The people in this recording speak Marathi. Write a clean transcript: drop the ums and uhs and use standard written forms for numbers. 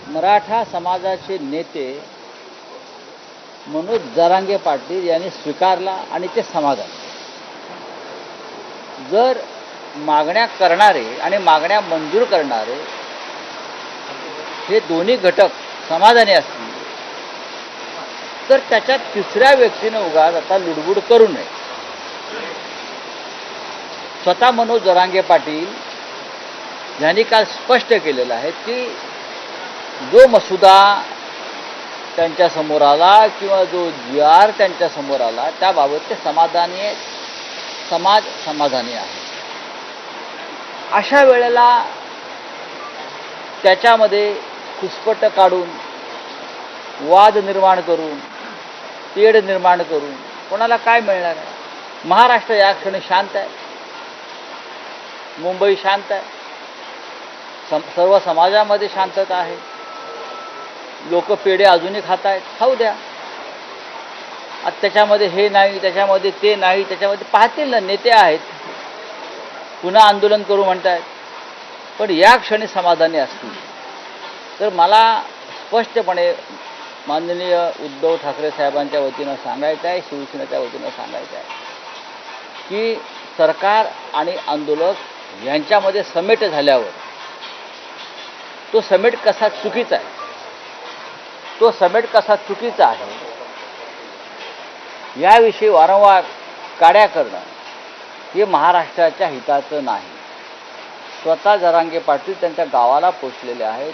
मराठा समाजाचे नेते मनोज जरांगे पाटील यांनी स्वीकारला आणि ते समाधान. जर मागण्या करणारे आणि मागण्या मंजूर करणारे हे दोन्ही घटक समाधानी असतील तर त्याच्यात तिसऱ्या व्यक्तीने उगाच आता लुडबुड करू नये. स्वतः मनोज जरांगे पाटील यांनी काल स्पष्ट केलेलं आहे की जो मसुदा त्यांच्यासमोर आला किंवा जो जी.आर. त्यांच्यासमोर आला त्याबाबत ते समाधानी आहेत, समाज समाधानी आहे. अशा वेळेला त्याच्यामध्ये खुसपट काढून, वाद निर्माण करून, तेढ निर्माण करून कोणाला काय मिळणार आहे? महाराष्ट्र या क्षणी शांत आहे, मुंबई शांत आहे, सर्व समाजामध्ये शांतता आहे. लोक पेढे अजूनही खात आहेत, खाऊ द्या. आता त्याच्यामध्ये हे नाही, त्याच्यामध्ये ते नाही, त्याच्यामध्ये पाहतील ना, नेते आहेत, पुन्हा आंदोलन करू म्हणतायत, पण या क्षणी समाधानी असतील तर मला स्पष्टपणे माननीय उद्धव ठाकरे साहेबांच्या वतीनं सांगायचं आहे, शिवसेनेच्या वतीनं सांगायचं आहे की सरकार आणि आंदोलक यांच्यामध्ये समेट झाल्यावर तो समेट कसा चुकीचा आहे, तो समेट कसा चुकीचा आहे याविषयी वारंवार काड्या करणं हे महाराष्ट्राच्या हिताचं नाही. स्वतः जरांगे पाटील त्यांच्या गावाला पोचलेले आहेत.